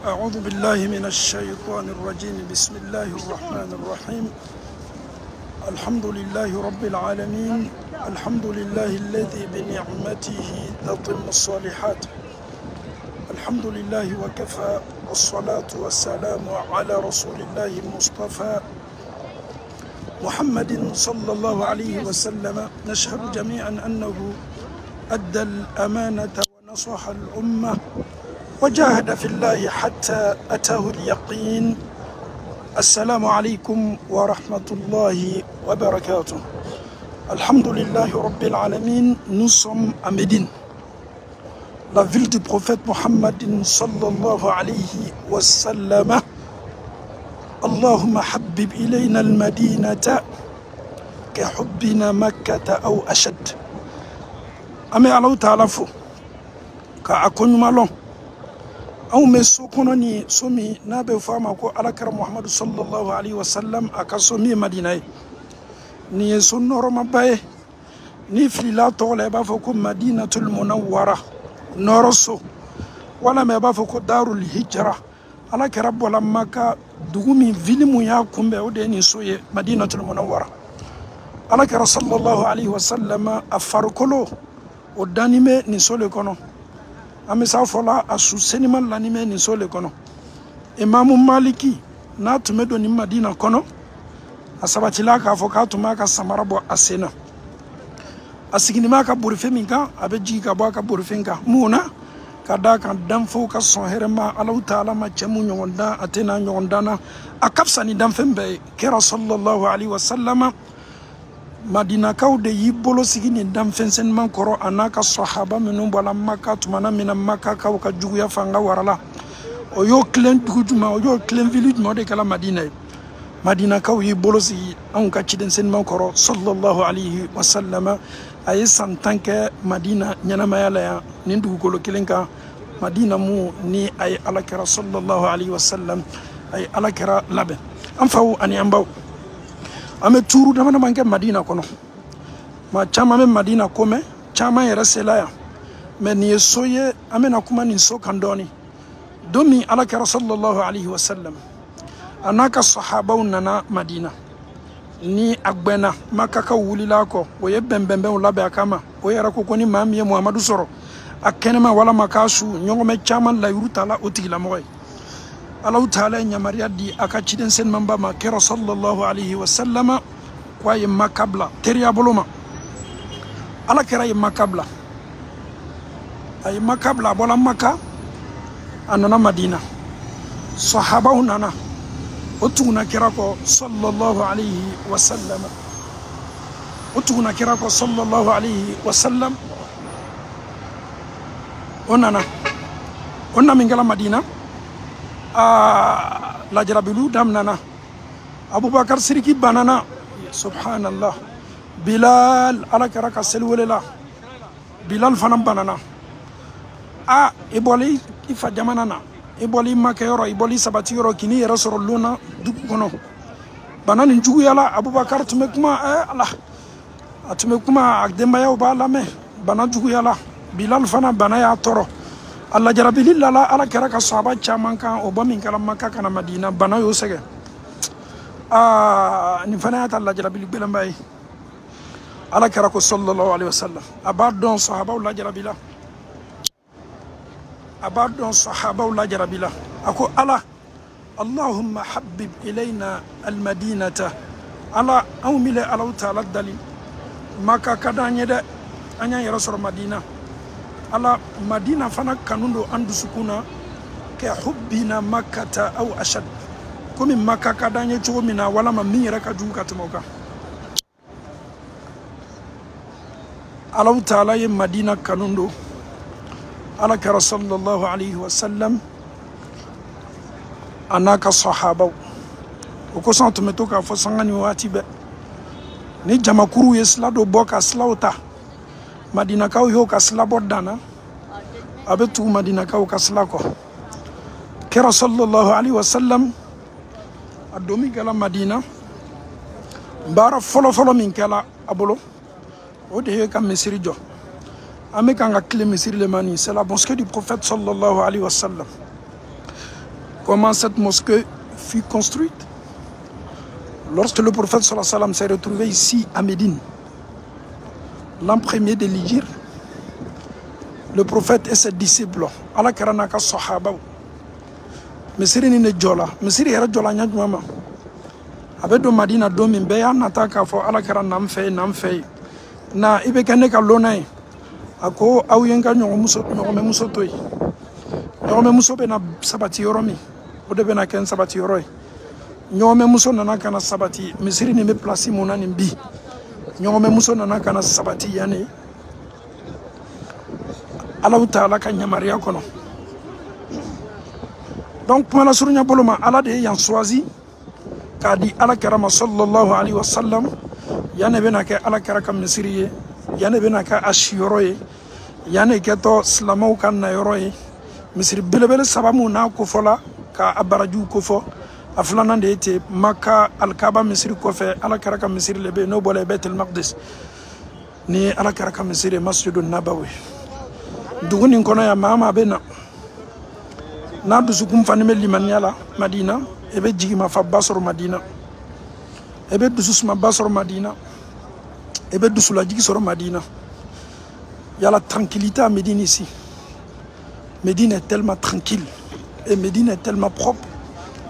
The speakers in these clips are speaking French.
أعوذ بالله من الشيطان الرجيم بسم الله الرحمن الرحيم الحمد لله رب العالمين الحمد لله الذي بنعمته تتم الصالحات الحمد لله وكفى والصلاة والسلام على رسول الله المصطفى محمد صلى الله عليه وسلم نشهد جميعا أنه أدى الأمانة ونصح الأمة وجاهد في الله حتى أتاه اليقين السلام عليكم ورحمة الله وبركاته الحمد لله رب العالمين. Nous sommes à Médine, la ville du prophète Mohammed sallallahu alayhi wa sallam. اللهم حبب إلينا المدينة كحبنا مكة أو أشد. أمي الله تعالى فو كأكون مالون أو مسوكونني سومي نابي فامكو على كرم محمد صلى الله عليه وسلم أكسومي مدينة ني سنور مباي ني فيلا طول بافكو مدينة المنورة نورسو ولا ما بافكو دار الهجرة على كرب ولا مكة دومي فيلمو يا كومبي ودني سوي مدينة المنورة على كرم صلى الله عليه وسلم أفاركولو ودانيمي نسولي كونو amesa fola asu seniman lanime ni sole kono imamu maliki na tumedo ni madina kono asabatila ka foka tumaka samarabo asena asigini maka burife minka abeji ka baka burifenka muna kada kan damfo ka son herema Allah taala ma chemu nyonda atena nyondana akapsa ni damfembe kera sallallahu alaihi wasallam madina kawde yibolo sigini damfensen man koro anaka sahaba minum bala makka tumana mina makka kaw ka juguya fanga warala o yo klen dugujuma o yo klen village mode kala madina kaw yibolo sigi an ka ciden sen man koro sallallahu alaihi wasallam ay santanke madina nyana mayala ya nindu golo kilenka madina mu ni ay alakara sallallahu alaihi wasallam ay alakara labe am faw ani ambaw ame turu damana manke madina kono ma chama me madina kome chama yera selaya me ni soye amena kuma ni so kandoni domi alaka sallallahu alaihi wasallam anaka sahaba nana madina ni agbena makaka wulila ko o yebembembe labe akama o yera ko koni mamiye muhammadu soro akenema wala makasu nyongome chama la yurutala otigila moy Allah taala nyamaria di akachiden sen mamba ma kera sallallahu alaihi wasallam kwa yimma kabla teriya boloma ala kera yimma kabla ay makabla bola maka anana madina sahaba unana otuna kera ko sallallahu alaihi wasallam otuna kera ko sallallahu alaihi wasallam onana mingala madina la jarabilu damnana Abubakar siriki banana subhanallah Bilal ala karaka selwelela Bilal fanam banana iboli ifa jamanana iboli makayoro iboli sabati yoro kini rasulullah dugu kono banani njugu yala Abubakar tumekuma Allah atumekuma akdemba ya balame bana jugu yala Bilal fana bana ya toro Allah jarabililla la ala karaka sahaba chaman kan obamin kala makka kana madina bana yo sege ni fana ta Allah jarabil bilambay ala karako sallallahu alaihi wasallam abadon sahaba la jarabila ako ala Allahumma habbib ilayna almadinata ala awmile ala ta'ala dalil makka kadanye de anya ya rasul madina ala madina fana kanundo andu sukuna ke hubbina makkata au ashad komi makka kadanye chomina wala mamira ka juka tumoka Allah taala ye madina kanundo ala ka sallallahu alaihi wasallam anaka sahaba ko santo metoka fo sangani watibe ni jamakuru yeslado boka slauta madina kaw yo kasla bodana abetu madina kaw kasla ko kera sallallahu alaihi wasallam adomi gala madina bara folo min kala abolo o de kam misiri jo ame kanga clé misiri le mani c'est la mosquée du prophète sallallahu alaihi wasallam comment cette mosquée fut construite. Lorsque le prophète sallallahu alayhi wa sallam s'est retrouvé ici à Médine, l'an premier de l'Hijr, le prophète et ses disciples, ala karanaka sahaba, Mesiri ni ne jola, Mesiri era jola nyajumama. Abedo Madina domi beya nataka fo ala karan namfe na ibe kane ka lonay ako awyenga nyongo muso toy. Nyome muso be na sabati yoromi, ode be na ken sabati yoroy. Nyome muso nana kana sabati, Mesiri ni me place mona nimbi. Nyome muso nana kana sabati yani. Allah Ta'ala ka nyamaria kono. Donc pour la surunya boloma Allah de yan choisi kadi ala karama sallallahu alayhi wa sallam yane bena ke ala karaka misriye yane bena ka ashiyoroye yane ke to slamo kan na yoroye misri belebele sabamu na ko fola ka abaraju ko fo aflana de ete Makka al-Kaaba misri ko fe ala karaka misri lebe no bole Baitul Maqdis ni ala karaka misri Masjidun Nabawi duguni kono ya mama bena na dusukum fanime limaniala Madina ebe jigima fa basoro Madina ebe dususma basoro Madina ebe dusula jigi soro Madina. Il y a la tranquillité à Médine ici. Médine est tellement tranquille et Médine est tellement propre.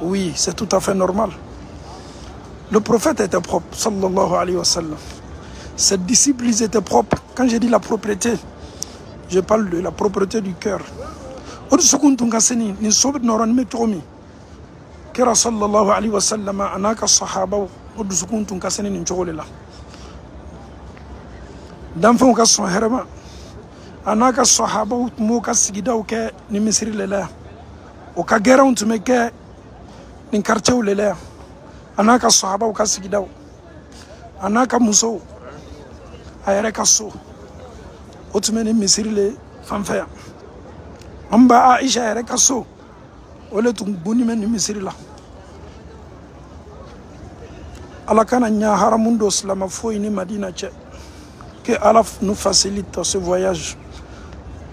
Oui, c'est tout à fait normal. Le prophète était propre, sallallahu alayhi wa sallam. Ses disciples, ils étaient propres. Quand je dis la propreté, je parle de la propreté du cœur. Ni sobe noran me tomi kira sallallahu alayhi wa sallam anaka sahaba odu sukuntun kaseni ni chogolela dan fon ka son herma anaka sahaba mo ka sigida o ke ni misri lela o ka gera on tume ke ni quartier lela anaka sahaba o ka sigida anaka muso ayere ka so o tume ni misri le fanfa Amba Aisha yɛrɛ ka so o le tun bonni mɛ ni misiri la Ala kana ɲa haramu do silama foyi ni Madina cɛ que Allah nous facilite ce voyage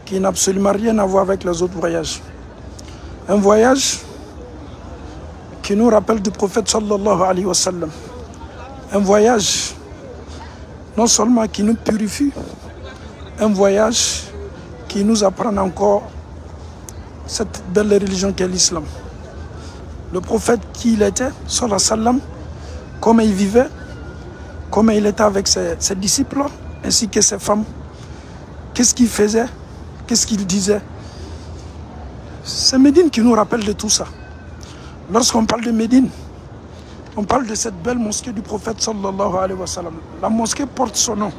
qui n'a absolument rien à voir avec les autres voyages. Un voyage qui nous rappelle du prophète sallallahu alayhi wa sallam. Un voyage non seulement qui nous purifie, un voyage qui nous apprend encore cette belle religion qu'est l'islam. Le prophète qui il était, sallallahu alayhi wa sallam, comment il vivait, comment il était avec ses disciples, ainsi que ses femmes, qu'est-ce qu'il faisait, qu'est-ce qu'il disait. C'est Médine qui nous rappelle de tout ça. Lorsqu'on parle de Médine, on parle de cette belle mosquée du prophète sallallahu alayhi wa sallam. La mosquée porte son nom,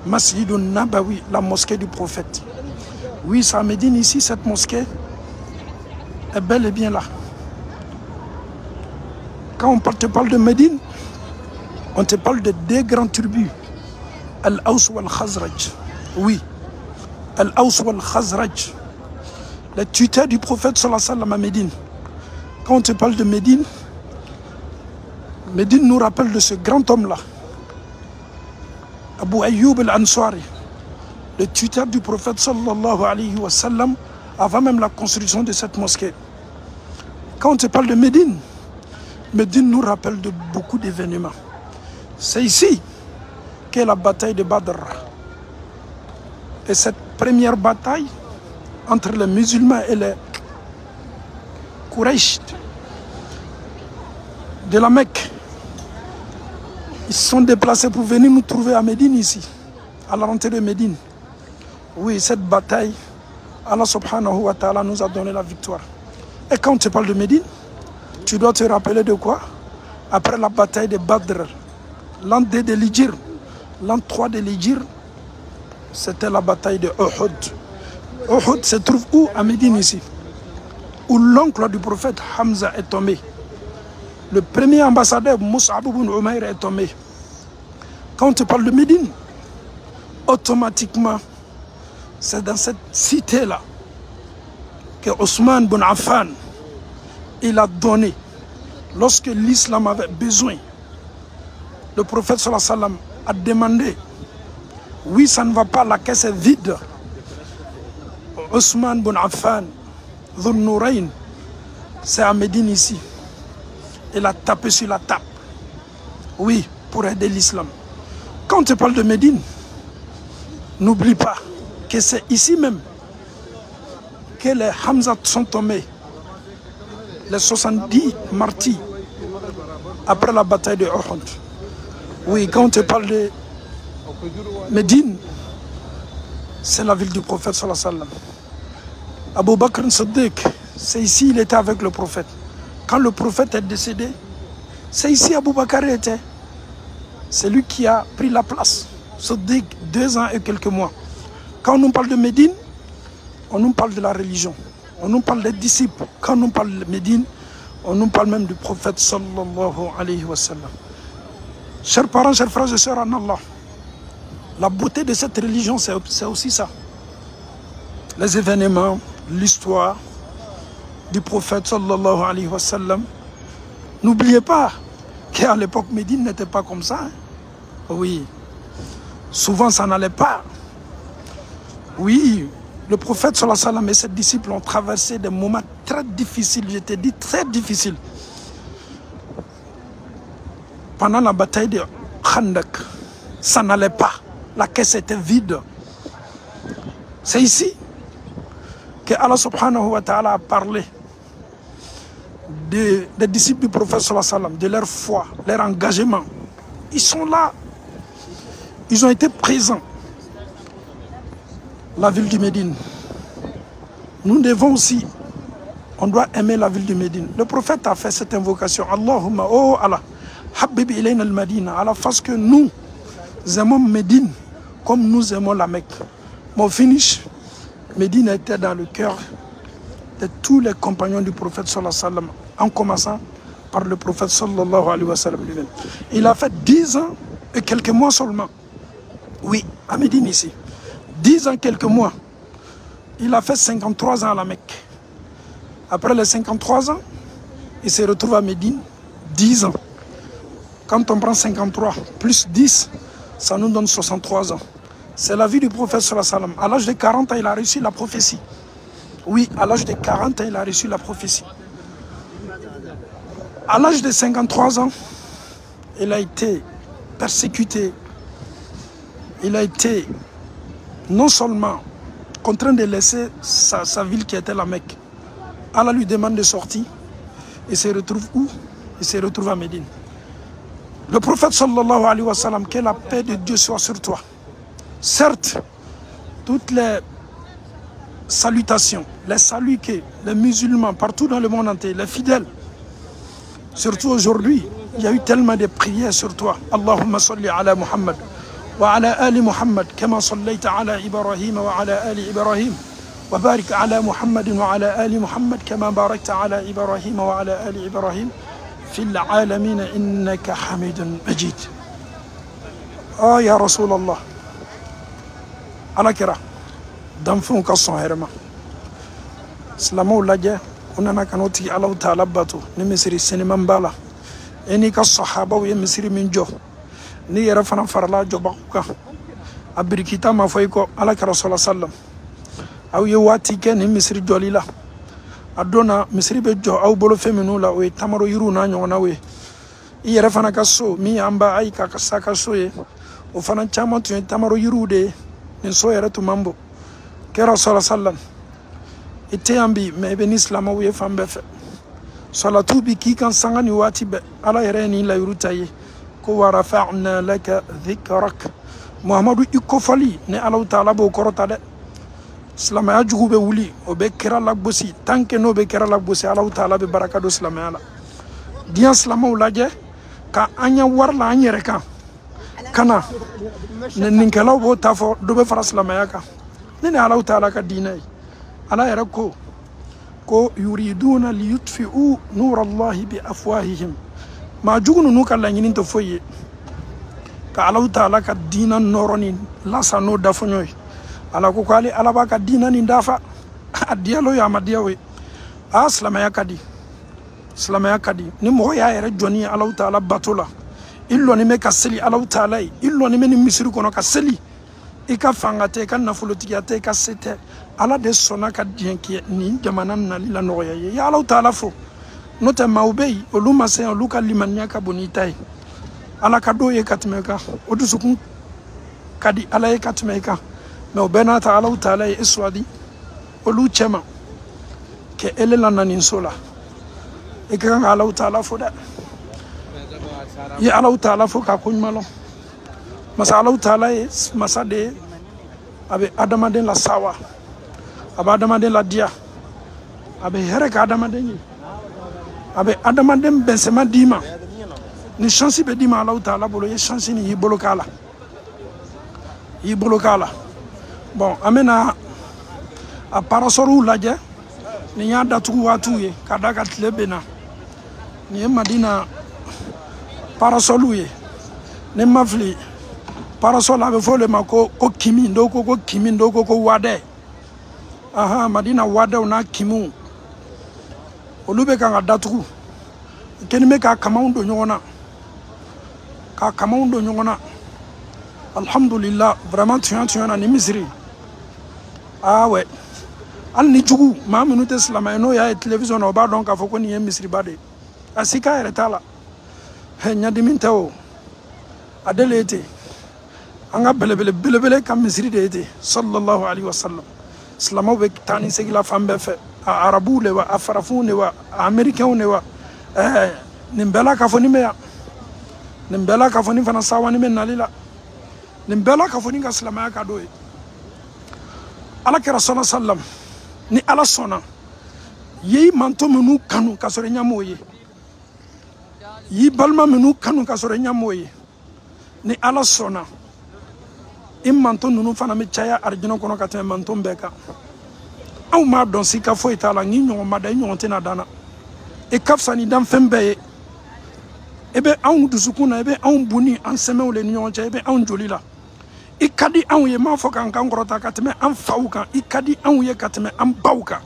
Masjidun Nabawi, la mosquée du prophète. Oui, c'est à Médine ici, cette mosquée est bel et bien là. Quand on te parle de Médine, on te parle de deux grands tribus, Al-Aws wal-Khazraj. Oui, Al-Aws wal-Khazraj, les tuteurs du prophète sallallahu alayhi wa sallam à Médine. Quand on te parle de Médine, Médine nous rappelle de ce grand homme-là, Abu Ayyub al-Ansari, le tuteur du prophète sallallahu alayhi wa sallam, avant même la construction de cette mosquée. Quand on te parle de Médine, Médine nous rappelle de beaucoup d'événements. C'est ici qu'est la bataille de Badr. Et cette première bataille entre les musulmans et les Quraysh de la Mecque, ils se sont déplacés pour venir nous trouver à Médine ici, à la rentrée de Médine. Oui, cette bataille, Allah subhanahu wa ta'ala nous a donné la victoire. Et quand tu parles de Médine, tu dois te rappeler de quoi? Après la bataille de Badr, l'an 2 de l'Hijr, l'an 3 de l'Hijr, c'était la bataille de Uhud. Uhud se trouve où? À Médine ici, où l'oncle du prophète Hamza est tombé. Le premier ambassadeur Mus'ab ibn Umayr est tombé. Quand on te parle de Médine, automatiquement, c'est dans cette cité-là que Ousmane ibn Affan, il a donné, lorsque l'islam avait besoin, le prophète sallallahu alayhi wa sallam a demandé, oui, ça ne va pas, la caisse est vide. Ousmane ibn Affan, Dhun Nourayn, c'est à Médine ici. Il a tapé sur la table. Oui, pour aider l'islam. Quand on te parle de Médine, n'oublie pas que c'est ici même que les Hamzat sont tombés. Les 70 martyrs après la bataille de Uhud. Oui, quand on te parle de Médine, c'est la ville du prophète sallallahu alayhi wa sallam. Abu Bakr Siddiq, c'est ici il était avec le prophète. Quand le prophète est décédé, c'est ici Abu Bakr était. C'est lui qui a pris la place. Siddiq, 2 ans et quelques mois. Quand on nous parle de Médine, on nous parle de la religion. On nous parle des disciples. Quand on nous parle de Médine, on nous parle même du prophète sallallahu alayhi wa sallam. Chers parents, chers frères et sœurs en Allah, la beauté de cette religion, c'est aussi ça. Les événements, l'histoire du prophète sallallahu alayhi wa sallam. N'oubliez pas qu'à l'époque, Médine n'était pas comme ça. Hein? Oui, souvent ça n'allait pas. Oui, le prophète sallallahu alayhi wa sallam et ses disciples ont traversé des moments très difficiles, je te dis très difficiles. Pendant la bataille de Khandak, ça n'allait pas. La caisse était vide. C'est ici que Allah subhanahu wa ta'ala a parlé des disciples du prophète sallallahu alayhi wa sallam, de leur foi, leur engagement. Ils sont là. Ils ont été présents. La ville du Médine. Nous devons aussi, on doit aimer la ville du Médine. Le prophète a fait cette invocation. Allahumma, oh Allah, habib ilayna al-Madina, Allah fasse que nous aimons Médine comme nous aimons la Mecque. Mon finish, Médine était dans le cœur de tous les compagnons du prophète sallallahu alayhi wa sallam, en commençant par le prophète sallallahu alayhi wa sallam lui-même. Il a fait 10 ans et quelques mois seulement. Oui, à Médine ici. 10 ans, quelques mois. Il a fait 53 ans à la Mecque. Après les 53 ans, il se retrouve à Médine, 10 ans. Quand on prend 53 plus 10, ça nous donne 63 ans. C'est la vie du prophète sallallahu alayhi wa sallam. À l'âge de 40 ans, il a reçu la prophétie. Oui, à l'âge de 40 ans, il a reçu la prophétie. À l'âge de 53 ans, il a été persécuté. Il a été non seulement contraint de laisser sa ville qui était la Mecque. Allah lui demande de sortir. Il se retrouve où? Il se retrouve à Médine. Le prophète sallallahu alayhi wa sallam, que la paix de Dieu soit sur toi. Certes, toutes les salutations, les saluts que les musulmans partout dans le monde entier, les fidèles, surtout aujourd'hui, il y a eu tellement de prières sur toi. Allahumma salli ala Muhammad wa ala ali Muhammad kama sallaita ala Ibrahim wa ala ali Ibrahim wa barik ala Muhammad wa ala ali Muhammad kama barakta ala Ibrahim wa ala ali Ibrahim fil alamin innaka hamidun majid. Oh ya Rasulallah, alakira danfun ka son herma islamo lajɛ o nana ka n'o tigi Alahu Taala bato ni misiri seniman b'a la e n'i ka sahabaw ye misiri min jɔ n'i yɛrɛ fana farala jɔbagaw kan a birikita ma fɔ i kɔ alakira sɔla sallam aw ye waati kɛ ni misiri jɔli la a don na misiri bɛ jɔ aw bolo fɛn minnu la o ye tamaro yiriw n'a ɲɔgɔnnaw ye i yɛrɛ fana ka so min y'an ba ayi ka sa ka so ye o fana caman tun ye tamaro yiriw de ye nin so yɛrɛ tun man bon kɛra sɔla sallam i tɛ yan bi mɛ i bɛ ni silamɛw ye fan bɛɛ fɛ salatu bi k'i kan sanga ni waati bɛɛ ala yɛrɛ ye nin layiru ta ye ko wa rafa'na laka dhikrak muhamadu i kofɔli ni Alahu Taala b'o kɔrɔta dɛ silamɛya jugu bɛ wuli o bɛ kira lagosi tant que n'o bɛ kira lagosi Alahu Taala bɛ baraka don silamɛya la diɲɛ silamɛw lajɛ ka an ɲɛ wari la an yɛrɛ kan ka na ninkɛlaw b'o ta fɔ dɔ bɛ fara silamɛya kan ne ni Alahu Taala ka diinɛ ye ala yɛrɛ ko yuriduna liyutfi'u nurallahi bi afwahihim maa jugu ninnu ka laɲini tɛ foyi ye ka Alahu Taala ka diinɛ nɔrɔ ni lasa n'o dafɔɲɔ ye ala ko ale ala b'a ka diinɛ nin dafa a diyalo ye a ma diya o ye silamɛya ka di silamɛya ka di ni mɔgɔ y'a yɛrɛ jɔni ye Alahu Taala bato la i lɔni bɛ ka seli Alahu Taala ye i lɔni bɛ ni misiri kɔnɔ ka seli i ka fanga tɛ i ka nafolotigiya tɛ i ka se tɛ ala de sɔnna ka diɲɛ kɛ nin jamana nali la nɔgɔya ye i ye Alahu Taala fo note maubei olu mase olu ka limaniya ka bonita ye ala ka do ye ka tɛmɛ kan o dusukun ka di ala ye ka tɛmɛ kan mais o bɛɛ n'a ta Alahu Taala ye eswadi olu cɛma kɛ ele la naninso la i ka kan ka Alahu Taala fo dɛ i ye Alahu Taala fo k'a koɲuman lɔn masa Alahu Taala ye masa de ye a bɛ adamaden la sawa a bɛ adamaden la diya a bɛ hɛrɛ kɛ adamaden ye a bɛ adamaden bɛnsɛma d'i ma ni chance bɛ d'i ma Alahu Taala bolo i ye chance ni y'i bolo k'a la bon an bɛna a parasɔriw lajɛ nin y'a datugu waatiw ye ka da ka tile bɛ na nin ye Madina parasɔliw ye ne ma fili parasol a bɛ fɔ o de ma ko kimi dɔw ko kimi dɔw ko wadɛ Madina wadɛw n'a kimiw olu bɛ kan ka datugu keni bɛ ka kamaw don ɲɔgɔn na alhamdulillah vraiment tiɲɛ na ni misiri ouais hali ni jugu maa minnu tɛ silamɛ ye n'o y'a ye télévision na o b'a dɔn k'a fɔ ko nin ye misiriba de ye a sika yɛrɛ t'a la ɲadimi tɛ o a dele ye ten an ka belebele ka misiri de ye ten sallallahu alaihi wasallam silamɛw bɛ taa ni segin la fan bɛɛ fɛ a arabuw de wa a farafinw de wa a américains de wa nin bɛɛ la k'a fɔ nin bɛ yan nin bɛɛ la k'a fɔ nin fana sawa nin bɛ nali la nin bɛɛ la k'a fɔ nin ka silamɛya ka d'o ye ala kɛra sallallahu alaihi wasallam ni ala sɔnna y'i manto minnu kanu ka sɔrɔ i ɲam'o ye y'i balima minnu kanu ka sɔrɔ i ɲam'o ye ni ala sɔnna i manto ninnu fana bɛ caya arijinɛ kɔnɔ ka tɛmɛ manto bɛɛ kan anw m'a dɔn si ka foyi t'a la n'i ɲɔgɔn ma da i ɲɔgɔn tɛna danna i ka fisa ni danfɛn bɛɛ ye i bɛ anw dusukun na i bɛ anw buni an sɛmɛw le ni ɲɔgɔn cɛ i bɛ anw joli la i ka di anw ye m'a fɔ k'an kɔrɔta ka tɛmɛ an faw kan i ka di anw ye ka tɛmɛ an baw kan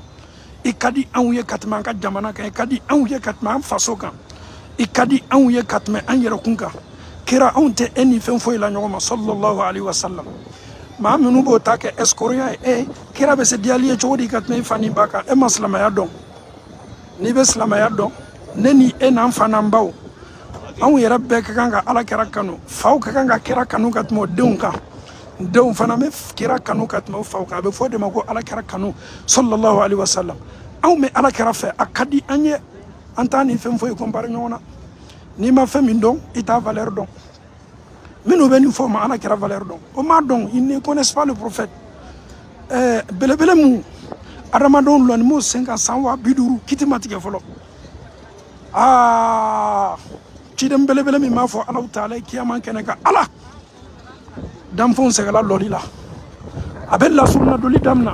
i ka di anw ye ka tɛmɛ an ka jamana kan i ka di anw ye ka tɛmɛ an faso kan i ka di anw ye ka tɛmɛ an yɛrɛkun kan kira anw tɛ e ni fɛn foyi la ɲɔgɔn ma sallallahu alaihi wasallam maa minnu b'o ta kɛ escroya ye kira bɛ se diyali ye cogo di ka tɛmɛ i fa ni ba kan e ma silamɛya dɔn n'i bɛ silamɛya dɔn ne ni e n'an fa n'an baw anw yɛrɛ bɛɛ ka kan ka ala kira kanu faw ka kan ka kira kanu ka tɛmɛ o denw kan denw fana bɛ kira kanu ka tɛmɛ o faw kan a bɛ fɔ o de ma ko ala kira kanu sallallahu alaihi wasallam anw bɛ ala kira fɛ a ka di an ye an t'a ni fɛn foyi compare ɲɔgɔn na n'i ma fɛn min dɔn i t'a valeur dɔn minnu bɛ nin fɔ o ma ala kira valeur dɔn o m'a dɔn ils ne connaissent pas le prophète belebele mun adamadenw lɔnni m'o sen kan san 50 kiti ma tigɛ fɔlɔ ciden belebele min b'a fɔ Alahu Taala ye kiyama kɛnɛ kan ala danfɛnw sɛgɛla lɔli la a bɛ lasuruna doli damina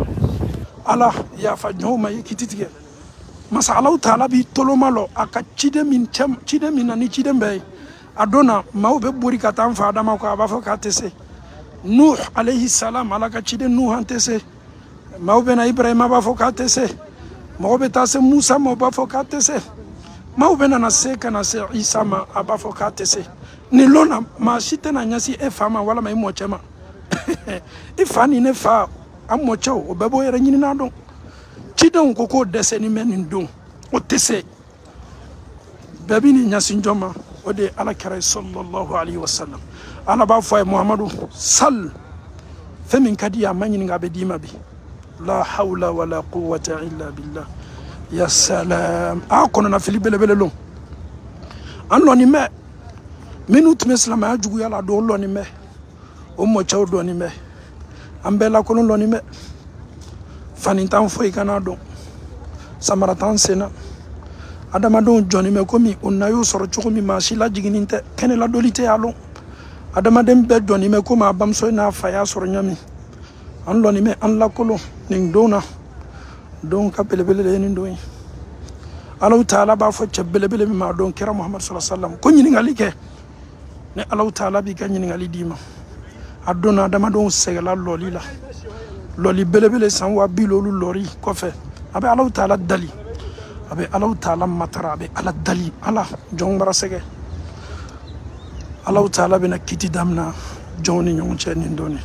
ala yafa jɔnw ma ye kiti tigɛ masa Alahu Taala b'i toloma lɔ a ka ciden min na ni ciden bɛɛ ye a don na maaw bɛ bori ka taa an fa Adama kɔ a b'a fɔ k'a tɛ se Nuh alayhi salam ala ka ciden Nuh an tɛ se maaw bɛ na Ibrahima b'a fɔ k'a tɛ se mɔgɔ bɛ taa se Musa ma o b'a fɔ k'a tɛ se maaw bɛ nana se ka na se Isa ma a b'a fɔ k'a tɛ se nin lon na maa si tɛna ɲɛsin e fa ma walima i mɔcɛ ma i fa ni ne fa an mɔcɛw o bɛɛ b'o yɛrɛ ɲinina dɔn cidenw ko k'o dɛsɛni bɛ nin don o tɛ se bɛɛ bɛ nin ɲɛsin jɔn ma o de ye ala kɛra ye sallallahu alaihi wasallam ala b'a fɔ a ye Muhamadu sal fɛn min ka di ye a ma ɲininka a bɛ d'i ma bi la hawla wala quwwata illa billah ya salam a kɔnɔna fili belebele lon an lɔni mɛ minnu tun bɛ silamɛya juguya la don lɔni mɛ o mɔcɛw dɔɔni mɛ an bɛɛ lakolon lɔni mɛ fani t'an foyi kana dɔn samara t'an sen na adamadenw jɔni mɛ komi o na y'o sɔrɔ cogo min maa si lajiginin tɛ kɛnɛ ladoli tɛ y'a lɔn adamaden bɛɛ jɔni mɛ komi a bamuso n'a fa y'a sɔrɔ ɲami an lɔni mɛ an lakolon nin don na don ka belebele de ye nin don ye Alahu Taala b'a fɔ cɛ belebele min m'a dɔn kira Muhammad sallallahu alaihi wasallam ko ɲininkali kɛ ni Alahu Taala b'i ka ɲininkali d'i ma a don na adamadenw sɛgɛla lɔli la lɔli belebele san 50 olu lɔri kɔfɛ a bɛ Alahu Taala dali a bɛ Alahu Taala matara a bɛ ala dali ala jɔnw bara sɛgɛ Alahu Taala bɛna kiti damina jɔnw ni ɲɔgɔn cɛ nin don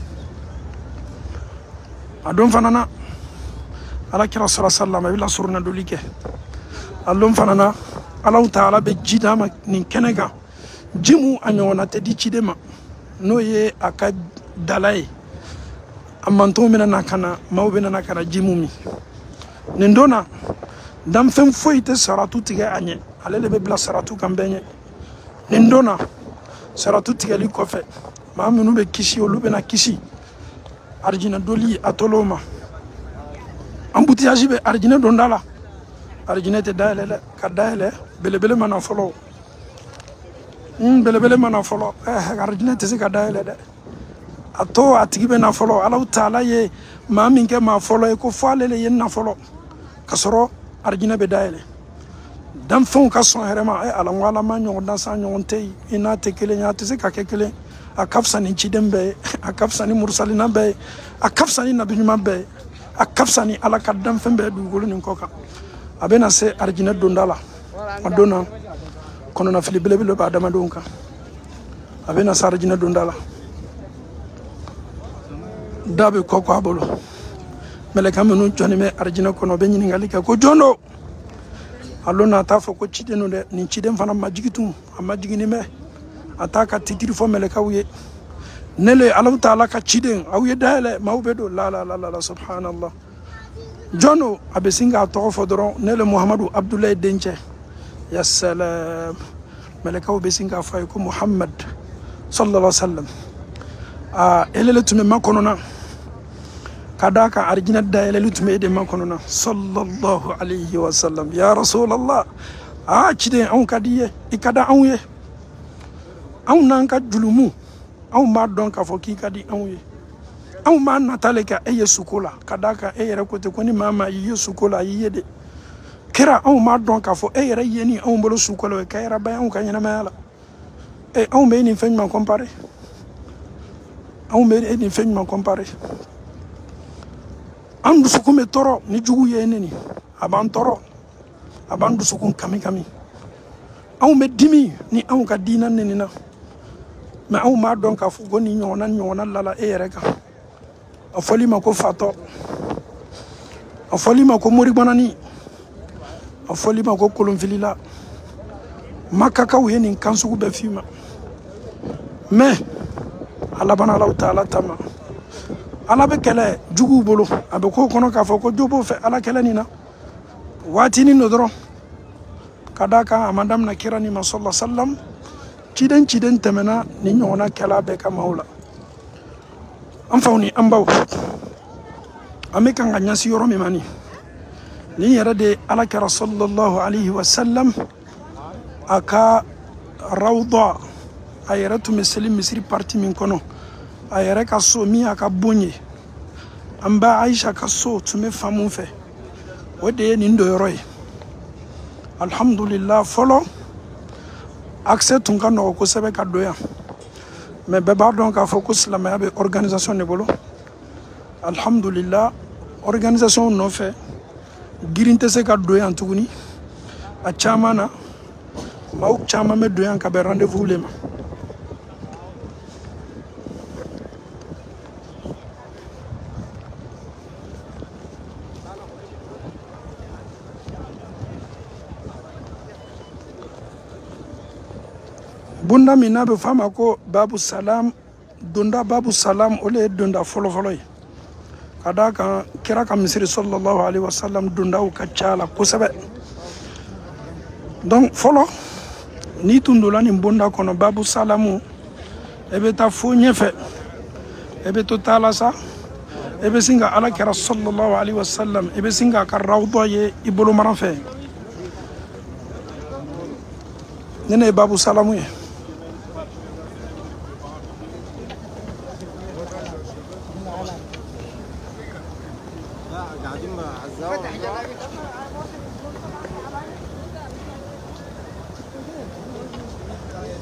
a don fana na ala kira sallallahu alaihi wasallam a bɛ lasuruna doli kɛ a don fana na Allah Ta'ala be jidama nin kenega jimu anyona te di chidema no ye aka dalai amanto mena nakana mawbena nakana jimu mi nindona dam fem foite saratu tiga anye alele be bla saratu kambenye nindona saratu tiga li kofe ma minu be kishi olube na kishi arjina doli atoloma ambutiage be arjina dondala arjina te daele ka daele belebele mana follow belebele mana follow arjina te se ka daele de ato atigibe na follow Allah Ta'ala ye ma minke ma follow e ko falele yen na follow kasoro arjina be daele dam fon ka son herema ala wala ma nyon dan sa nyon te ina te kele nya te se ka kele akafsani chidembe akafsani mursalina be akafsani nabiyuma be akafsani ala kadam fembe dugulu nin koka abena se arjina dondala adona kono na filibele bele ba dama donka abena sa arjina dondala dabe koko abolo meleka menu joni me arjina kono be nyini ngalika ko jondo alona ta fo ko chideno de ni chidem fana majigitum amajigini me ataka titiri fo meleka wiye nele Allah Ta'ala ka chiden awye dale mawbedo la subhanallah jono abesinga to fo doron nele Muhammadu Abdullah Denche ya salam meleka obesinga fay ko Muhammad sallallahu alaihi wasallam elele tume makonona kadaka arjina dale lutume de makonona sallallahu alaihi wasallam ya rasulullah chiden on kadiye ikada onye an nan ka julumu an ma don ka fo ki kadi an ye an ma natale ka eye sukola kadaka eyere kote ko ni mama yi sukola yi de kira an ma don ka fo eyere yeni an bolo sukola ka era ba an ka nyana mala an be ni fenyma comparer an be ni fenyma comparer an du sukume toro ni jugu ye neni aban toro aban du sukun kami an be dimi ni an ka dinan neni na mais on m'a donc à fougo ni nyona lala ereka afoli mako fato afoli mako mori banani afoli mako kolonfilila makaka uyeni kansugu be fima mais ala bana Allah Ta'ala tama ala be kele jugu bolo abe ko kono ka foko jobo fe ala kele nina watini nodro kadaka amadam na kirani ma sallallahu alaihi wasallam ciden temena ni nyona kala be ka maula am fawni ambaw ameka nganya si yoro mi mani ni yara de alakara sallallahu alaihi wasallam aka rawda ayaratu misri parti min kono ayara ka so mi aka bonye amba Aisha ka so tume famun fe wode ni ndo yoroy alhamdulillah follow accès tunga no ko sebe ka doya mais be ba donc a focus la mabe organisation ne bolo alhamdulillah organisation no fait girinte se ka doya antuguni a chamana mauk chama me doya ka be rendez-vous lema bunda mina be fama ko babu salam dunda babu salam ole dunda folo kadaka kira ka misri sallallahu alaihi wasallam dunda u kachala kusabe donc folo ni tundula ni bunda kono babu salamu ebe ta fo nyefe ebe to tala sa ebe singa ala kira sallallahu alaihi wasallam ebe singa ka rawdo ye ibolo maranfe nene babu salamu ye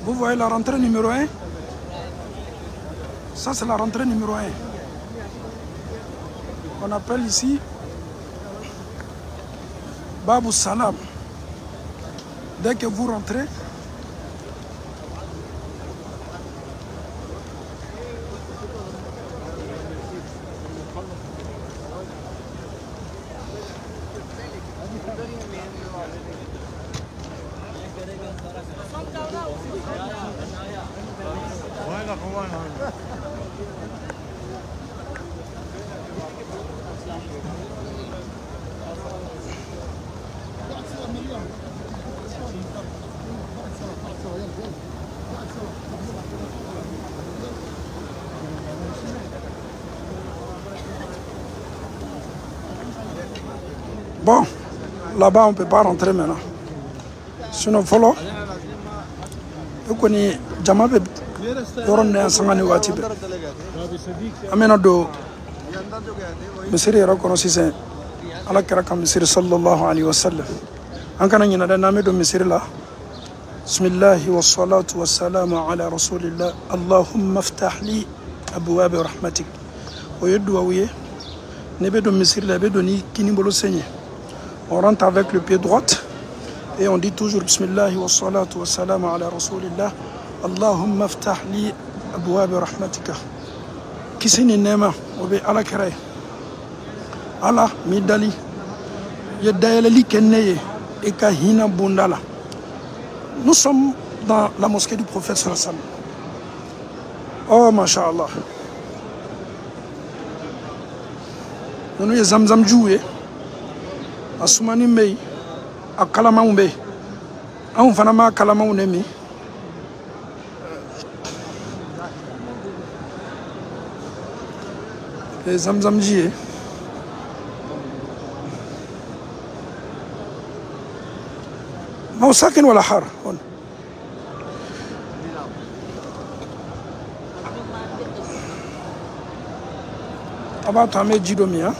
Vous voyez la rentrée numéro 1? Ça c'est la rentrée numéro 1. On appelle ici Babou Salam. Dès que vous rentrez, Bon, là-bas on ne peut pas rentrer maintenant. Sinon, follow. Vous connaissez Jamabe Yoron Sangani Watibe. Amenado Misiri Rakonosise Alakaraka Misiri sallallahu alayhi wa sallam. Ankana Yana Namedo Misiri la. Bismillahi wa salatu wa salamu ala rasulillah. Allahumma ftah li abwaab rahmatik. Oyedou Aouye. Nebedo Misiri la Bedoni Kinibolo Seigne. On rentre avec le pied droit et on dit toujours Bismillahi wa salatu wa salamu ala rasulillah. Allahumma ftah li abwaab rahmatika. Kisini nema obe ala kere. Ala midali. Yedayele li keneye eka hina bundala. Nous sommes dans la mosquée du prophète sallallahu alayhi wa sallam. Oh masha'Allah. Nous y zamzam joué. Asumani mei akalama umbe an fana ma kalama unemi les zamzam ji ma sakin wala har on aba to ame jido mi ha.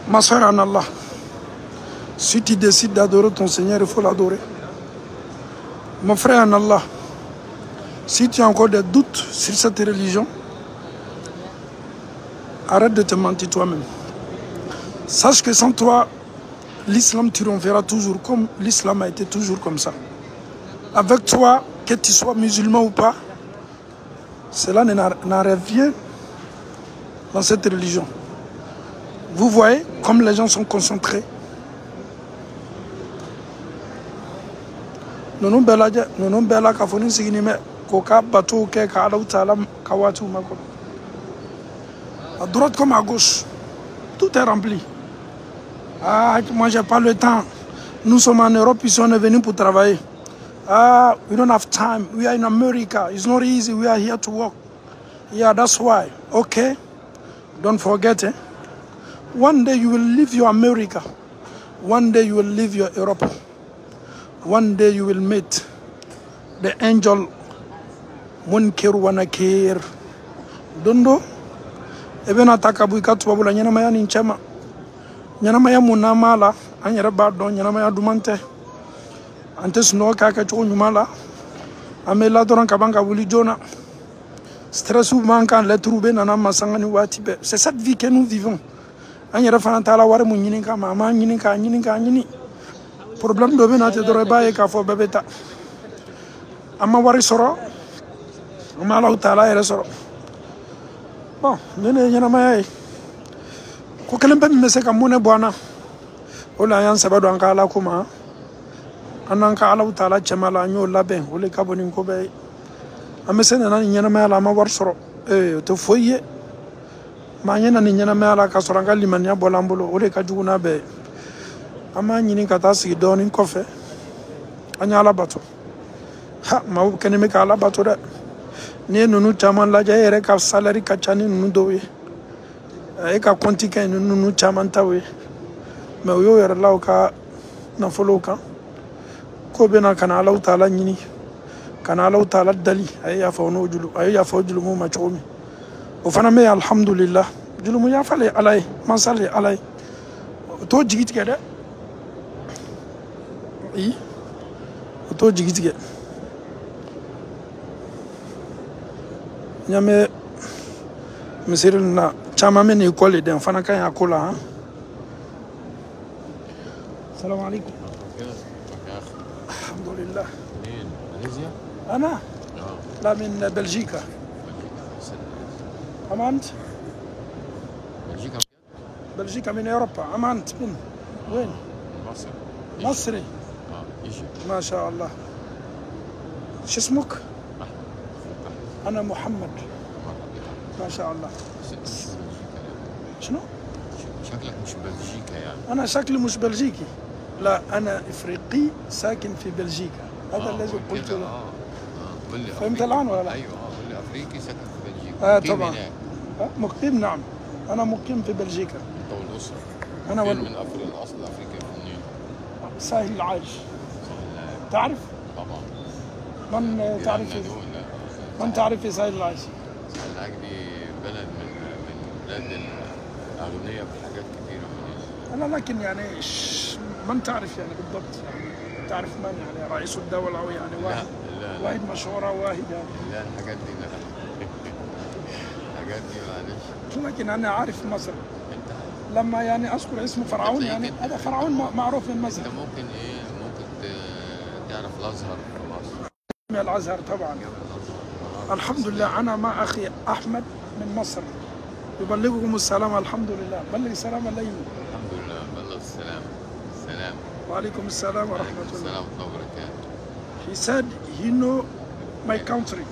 Ma soeur en Allah, si tu décides d'adorer ton Seigneur, il faut l'adorer. Mon frère en Allah, si tu as encore des doutes sur cette religion, arrête de te mentir toi-même. Sache que sans toi, l'islam triomphera toujours comme l'islam a été toujours comme ça. Avec toi, que tu sois musulman ou pas, cela n'arrive rien dans cette religion. Vous voyez comme les gens sont concentrés. Nous bela kafoni siginime koka bateau ke ka ala utala kawatu mako. À droite comme à gauche, tout est rempli. Ah, moi j'ai pas le temps. Nous sommes en Europe, ici on est venus pour travailler. Ah, we don't have time. We are in America. It's not easy. We are here to work. Yeah, that's why. Okay, don't forget, eh? One day you will leave your America. One day you will leave your Europe. One day you will meet the angel Munkir wa Nakir. Dondo even ataka buika tubabula nyana maya ni nchema. Nyana maya munamala anyara bado nyana maya dumante. Antes no kaka chuko nyumala. Amela doran kabanga wuli jona. Stress ou manquant les trouver nana masangani watibe. C'est cette vie que nous vivons. Anyara fanatala ware mu nyini ka mama nyini ka nyini problème do bena te dore baye ka fo bebeta amma wari soro amma Allah taala ere soro bon nene nyana maye ko kelembe mi mese ka mune bwana ola yan sabado an kala kuma anan ka Allah taala chamala nyo labe ole ka bonin ko be amese nana nyana maye la ma war soro to foye ma nyana ni nyana maye la ka soro ngal limanya bolambolo ole ka juguna be ama nyini kata sigi doni kofe anya ala bato ha ma kene me ka ala bato da ne nunu chaman la ja ere ka salary ka chani nunu dowe e ka konti ka nunu chaman tawe me yo yer law ka na folo ka ko be na kana ala taala nyini kana ala taala dali ay ya fa no julu ay ya fa julu mo ma chomi o fana me alhamdulillah julu mo ya fale alay man sale alay to jigit ke da i oto jigi tigɛ ɲamɛ misiri na caman bɛ nin kɔli den fana ka ɲi a ko la han salamu alaikum alhamdulillah منين؟ ماليزيا؟ أنا لا من بلجيكا أما أنت؟ بلجيكا بلجيكا من أوروبا أما أنت من وين؟ من مصر مصري يجي ما شاء الله شو اسمك؟ أحمد أنا محمد ما شاء الله مش بلجيكا شنو؟ شكلك مش بلجيكا يعني أنا شكلي مش بلجيكي لا أنا إفريقي ساكن في بلجيكا هذا الذي قلت كده. له قول لي فهمت أفريقي. الآن ولا لا؟ ايوه قول لي افريقي ساكن في بلجيكا مقيم طبعا هناك. مقيم نعم أنا مقيم في بلجيكا انت والاسره أنا فين من افريقيا الاصل افريقيا منين؟ ساهل العاج سهل تعرف؟ طبعا من تعرف جيراننا دول، لا. من تعرف في ساحل العاج؟ سهل العاج دي بلد من بلاد الاغنياء في حاجات كتيره من أنا لكن يعني من تعرف يعني بالضبط تعرف من يعني رئيس الدولة أو يعني واحد لا واحد مشهور أو واحد يعني لا الحاجات دي لا الحاجات دي معلش لكن أنا عارف مصر انت لما يعني أذكر اسم فرعون يعني هذا فرعون معروف في مصر انت ممكن تعرف الازهر في مصر من الأزهر طبعا الحمد لله أنا مع أخي أحمد من مصر يبلغكم السلام الحمد لله بلغ السلام عليكم الحمد لله بلغ السلام وعليكم السلام ورحمة الله السلام ورحمة الله وبركاته. He said he know my country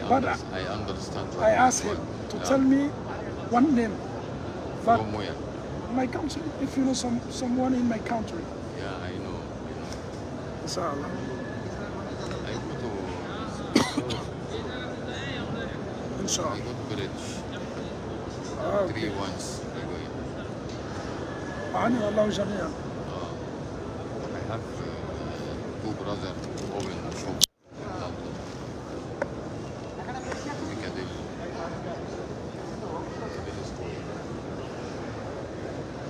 but I understand. I asked him to tell me one name but From where? my country if you know someone in my country Yeah, I know. Inshallah I go to Inshallah bridge. okay. 3 once. I go in. أعني الله جميعا I have 2 brothers open shop in London. Piccadilly.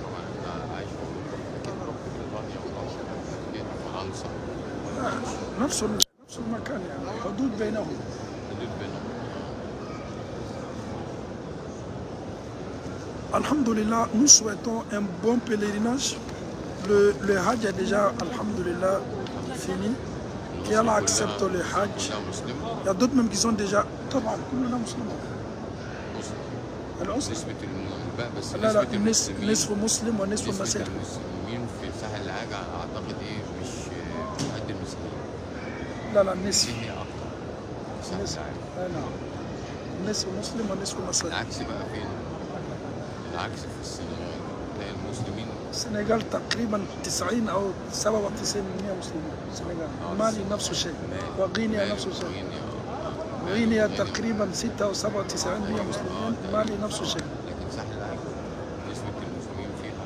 طبعا أنا عايش في أوروبا لكن رحت بريطانيا ورحت جيت فرنسا. نفس المكان يعني حدود بينهم حدود بينهم. Alhamdulillah, nous souhaitons un bon pèlerinage. Le Hajj est déjà, Alhamdulillah, fini. qu'Allah accepte le Hajj. Il y a d'autres même qui sont déjà. طبعا كلنا مسلمون. العسر. نسبة الانباء بس لا لا نسبة نصف مسلم ونصف نسبة مسيحي. المسلمين في ساحل العاج اعتقد مش قد المسيحيين. لا لا نصف. المسيحي اكتر. ساحل العاج. نعم. نصف مسلم ونصف مسيحي. العكس بقى فين؟ العكس في السنغال تلاقي المسلمين السنغال تقريبا 90 أو 97% مسلمين. السنغال. مالي نفس الشيء. وغينيا نفس الشيء. غينيا تقريبا 6 أو 97% مسلمين. مالي نفس الشيء. لكن ساحل العاج نسبة المسلمين فيها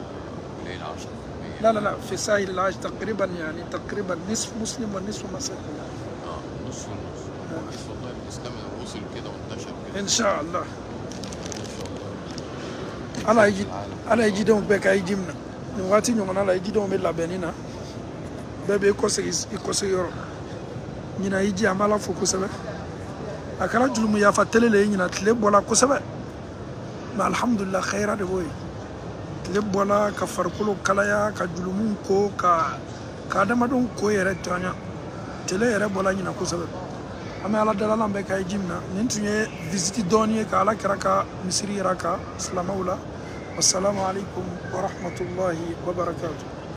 قليل 10%. لا لا لا في ساحل العاج تقريبا يعني تقريبا نصف مسلم ونصف مسيحي. نص ونص. كويس والله الاسلام وصل كده وانتشر كده. ان شاء الله. ala ye jidenw bɛɛ ka iji minɛ nin waati ɲɔgɔnna la jidenw bɛ labɛnni na bɛɛ bɛ i kɔsegi yɔrɔ ɲina iji an b'ala fo kosɛbɛ a kɛra julumu yafa tele le ye ɲina tile bɔla kosɛbɛ mɛ alhamdulillah xɛyira de b'o ye tile bɔla ka farikolo kalaya ka julumu ko ka adamadenw ko yɛrɛ tɔɲa tele yɛrɛ bɔla ɲina kosɛbɛ an bɛ ala dala an bɛɛ ka iji minɛ nin tun ye visiti dɔɔni ye ka ala kɛra ka misiri yira ka silamɛw la wassalamu alaikum wa rahmatullahi wa barakatuh